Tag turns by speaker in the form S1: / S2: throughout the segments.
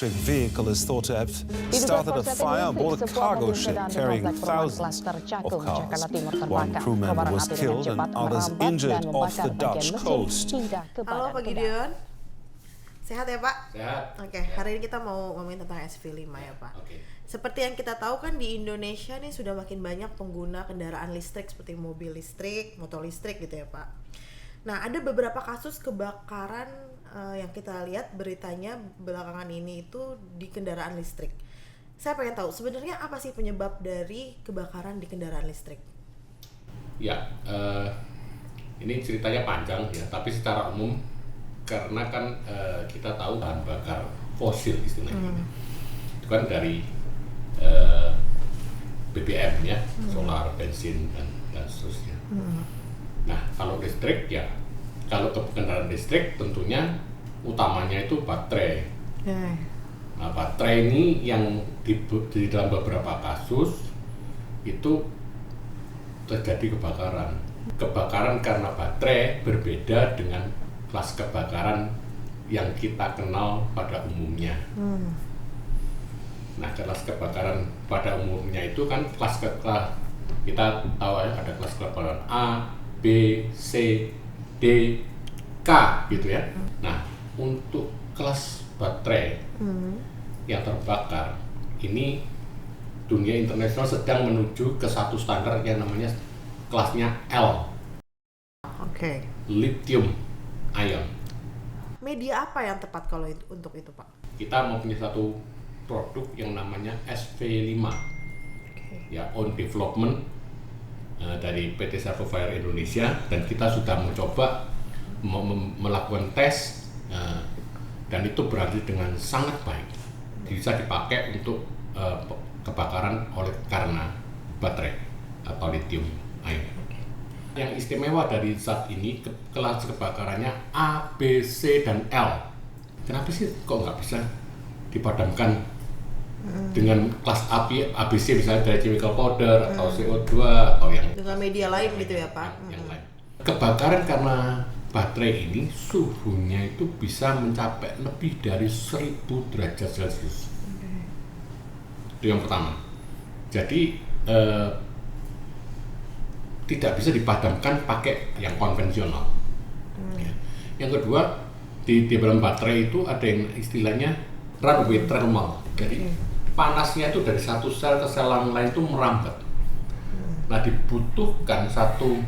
S1: electric vehicle is thought to have started a fire aboard a cargo ship carrying thousands of cars. One crewman was killed and others injured off the Dutch coast.
S2: Halo Pak Gideon, sehat ya Pak?
S3: Sehat.
S2: Oke, hari ini kita mau ngomongin tentang SV5 ya Pak. Seperti yang kita tahu kan di Indonesia nih sudah makin banyak pengguna kendaraan listrik seperti mobil listrik, motor listrik gitu ya Pak. Nah, ada beberapa kasus kebakaran yang kita lihat beritanya belakangan ini itu di kendaraan listrik. Saya pengen tahu sebenarnya apa sih penyebab dari kebakaran di kendaraan listrik?
S3: Ya, ini ceritanya panjang ya, tapi secara umum karena kan kita tahu bahan bakar fosil istilahnya, itu kan dari BBM ya, solar, bensin dan seterusnya. Nah, kalau listrik ya, kalau ke kendaraan listrik tentunya utamanya itu baterai. Nah, baterai ini yang di dalam beberapa kasus itu terjadi kebakaran. Kebakaran karena baterai berbeda dengan kelas kebakaran yang kita kenal pada umumnya. Nah, kelas kebakaran pada umumnya itu kan kelas kita tahu ada kelas kebakaran A, B, C, D, K gitu ya. Nah, untuk kelas baterai yang terbakar ini dunia internasional sedang menuju ke satu standar yang namanya kelasnya L.
S2: Oke.
S3: Lithium ion.
S2: Media apa yang tepat kalau untuk itu Pak?
S3: Kita mau punya satu produk yang namanya SV5. Ya, on development dari PT Servofire Indonesia, dan kita sudah mencoba melakukan tes dan itu berhasil dengan sangat baik. Bisa dipakai untuk kebakaran karena baterai atau lithium ion. Yang istimewa dari zat ini kelas kebakarannya A, B, C, dan L. Kenapa sih kok nggak bisa dipadamkan dengan kelas ABC misalnya dari chemical powder atau CO2 atau yang
S2: dengan media lain gitu ya Pak?
S3: Yang lain. Kebakaran karena baterai ini suhunya itu bisa mencapai lebih dari 1000 derajat Celcius. Itu yang pertama. Jadi tidak bisa dipadamkan pakai yang konvensional. Ya. Yang kedua, di dalam baterai itu ada yang istilahnya runaway thermal. Jadi panasnya itu dari satu sel ke sel yang lain itu merambat. Nah, dibutuhkan satu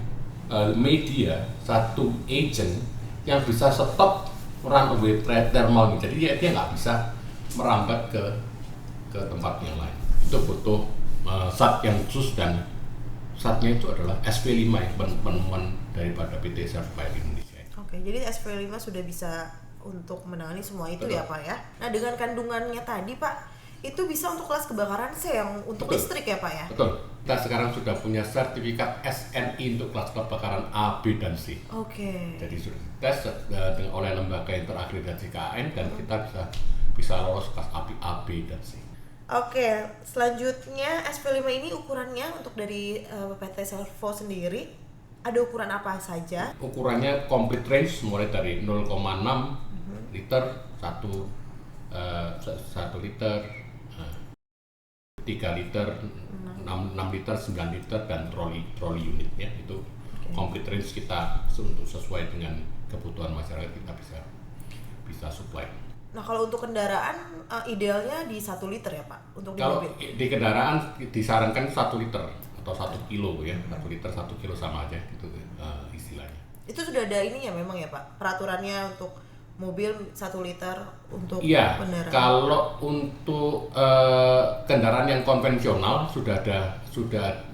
S3: media, satu agent yang bisa stop runaway thermal. Jadi dia nggak bisa merambat ke tempat yang lain. Itu butuh zat yang khusus, dan zatnya itu adalah SV5 yang penemuan daripada PT Servofire Indonesia.
S2: Oke, jadi SV5 sudah bisa untuk menangani semua itu. Betul ya Pak ya. Nah, dengan kandungannya tadi Pak, itu bisa untuk kelas kebakaran C yang untuk listrik ya Pak ya?
S3: Betul. Kita sekarang sudah punya sertifikat SNI untuk kelas kebakaran A, B, dan C.
S2: Oke.
S3: Jadi sudah dites oleh lembaga yang terakreditasi KAN, dan kita bisa lolos kelas A, B, dan C.
S2: Oke, selanjutnya SV5 ini ukurannya untuk dari PT Servo sendiri ada ukuran apa saja?
S3: Ukurannya complete range mulai dari 0,6 liter, 1 liter, 3 liter, 6 liter, 9 liter, dan trolley unit ya. Itu complete range kita untuk sesuai dengan kebutuhan masyarakat, kita bisa supply.
S2: Nah, kalau untuk kendaraan idealnya di 1 liter ya Pak? Untuk
S3: kalau di kendaraan disarankan 1 liter atau 1 kilo ya. 1 liter 1 kilo sama aja gitu istilahnya.
S2: Itu sudah ada ininya memang ya Pak? Peraturannya untuk mobil 1 liter untuk kendaraan?
S3: Kalau untuk kendaraan yang konvensional sudah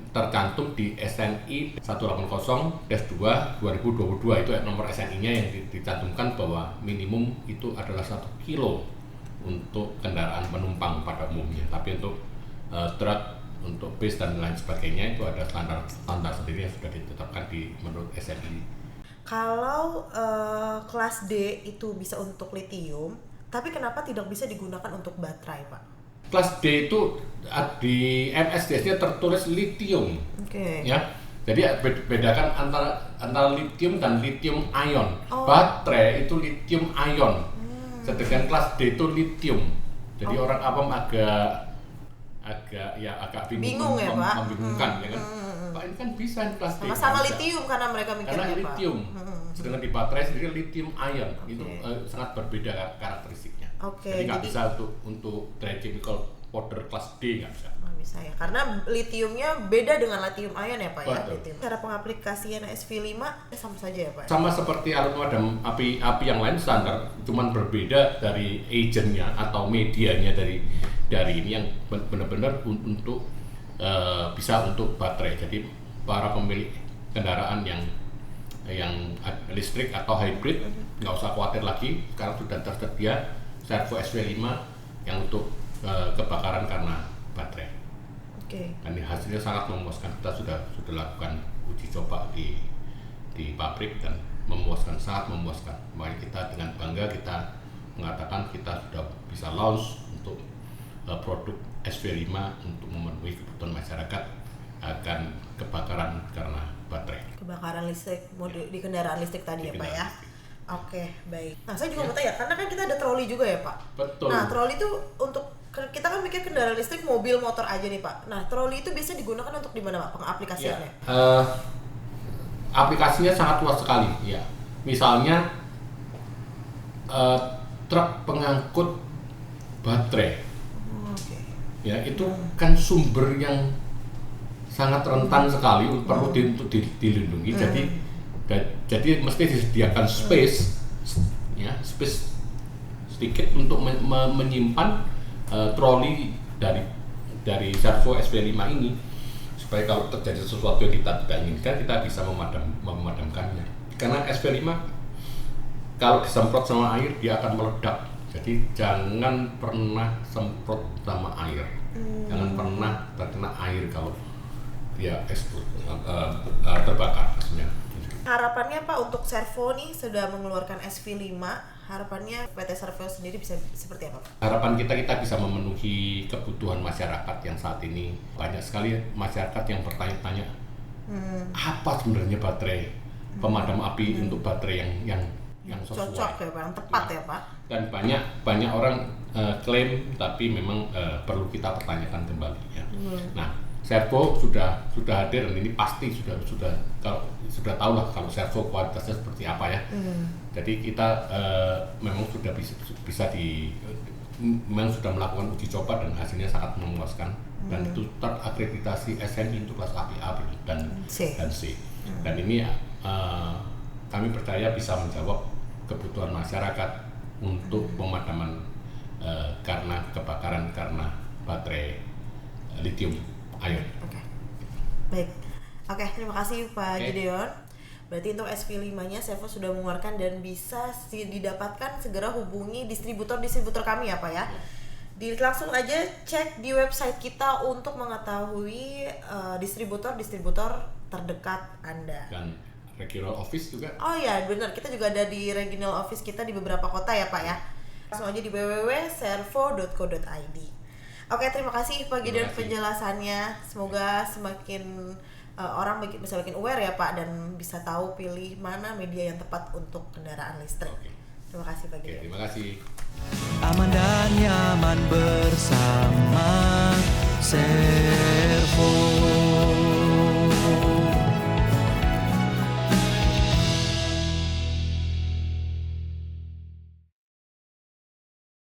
S3: tercantum di SNI 180-2 2022, itu nomor SNI-nya yang dicantumkan bahwa minimum itu adalah 1 kilo untuk kendaraan penumpang pada umumnya. Tapi untuk truk, untuk bis dan lain sebagainya itu ada standar sendiri yang sudah ditetapkan menurut SNI.
S2: Kalau kelas D itu bisa untuk lithium, tapi kenapa tidak bisa digunakan untuk baterai Pak?
S3: Kelas D itu di MSDS-nya tertulis lithium. Ya. Jadi bedakan antara lithium dan lithium ion. Baterai itu lithium ion. Sedangkan kelas D itu lithium. Jadi orang awam agak
S2: bingung ya, Pak?
S3: Membingungkan ya kan. Pak, ini kan bisa plastik.
S2: Sama lithium karena mereka mikirnya,
S3: karena
S2: Pak.
S3: lithium. Sedangkan di baterai sendiri lithium ion itu sangat berbeda karakteristiknya. Jadi nggak bisa untuk dry chemical powder kelas D, nggak bisa.
S2: Nggak bisa ya, karena lithiumnya beda dengan lithium ion ya, Pak.
S3: Betul.
S2: Ya. Cara pengaplikasian SV5 sama saja ya, Pak.
S3: Sama seperti alat pemadam api yang lain standar, cuman berbeda dari agentnya atau medianya dari ini yang benar-benar untuk bisa untuk baterai. Jadi para pemilik kendaraan yang listrik atau hybrid nggak usah khawatir lagi, sekarang sudah tersedia Servo SV5 yang untuk kebakaran karena baterai. Dan hasilnya sangat memuaskan. Kita sudah lakukan uji coba di pabrik dan memuaskan, sangat memuaskan. Makanya kita dengan bangga kita mengatakan kita sudah bisa launch untuk produk SV5 untuk memenuhi kebutuhan masyarakat akan kebakaran karena baterai.
S2: Kebakaran listrik di kendaraan listrik tadi ya, Pak ya. Oke, baik. Nah, saya juga mau tanya, karena kan kita ada troli juga ya, Pak.
S3: Betul.
S2: Nah, troli itu untuk kita kan mikir kendaraan listrik, mobil, motor aja nih, Pak. Nah, troli itu biasa digunakan untuk di mana, Pak? Pengaplikasiannya?
S3: Ya, aplikasinya sangat luas sekali, ya. Misalnya truk pengangkut baterai. Ya, itu kan sumber yang sangat rentan sekali, perlu untuk dilindungi. Jadi mesti disediakan space sedikit untuk menyimpan troli dari Servo SV5 ini, supaya kalau terjadi sesuatu yang kita tidak inginkan kita bisa memadamkannya. Karena SV5 kalau disemprot sama air dia akan meledak. Jadi jangan pernah semprot sama air, jangan pernah terkena air kalau dia terbakar maksudnya.
S2: Harapannya, Pak, untuk Servo nih sudah mengeluarkan SV5, harapannya PT Servo sendiri bisa seperti apa, Pak?
S3: Harapan kita bisa memenuhi kebutuhan masyarakat yang saat ini. Banyak sekali masyarakat yang bertanya-tanya apa sebenarnya baterai pemadam api untuk baterai yang sesuai,
S2: cocok ya, Pak, yang tepat ya, Pak.
S3: Dan banyak orang klaim, tapi memang perlu kita pertanyakan kembali ya. Nah, Servo sudah hadir dan ini pasti sudah tahu lah kalau Servo kualitasnya seperti apa ya. Jadi kita memang sudah memang sudah melakukan uji coba dan hasilnya sangat memuaskan, dan itu terakreditasi SNI untuk kelas A dan C. Dan ini kami percaya bisa menjawab kebutuhan masyarakat untuk pemadaman karena kebakaran karena baterai lithium ion.
S2: Baik. Terima kasih Pak Gideon. Berarti untuk SV5-nya Servo sudah mengeluarkan dan bisa didapatkan, segera hubungi distributor kami ya, Pak ya. Langsung aja cek di website kita untuk mengetahui distributor terdekat Anda.
S3: Dan regional office juga.
S2: Oh ya, benar. Kita juga ada di regional office kita di beberapa kota ya, Pak ya. Langsung aja di www.servo.co.id. Terima kasih Pak Gideon penjelasannya. Semoga semakin orang bisa makin aware ya, Pak, dan bisa tahu pilih mana media yang tepat untuk kendaraan listrik. Terima kasih Pak Gideon.
S3: Terima kasih.
S4: Aman dan nyaman bersama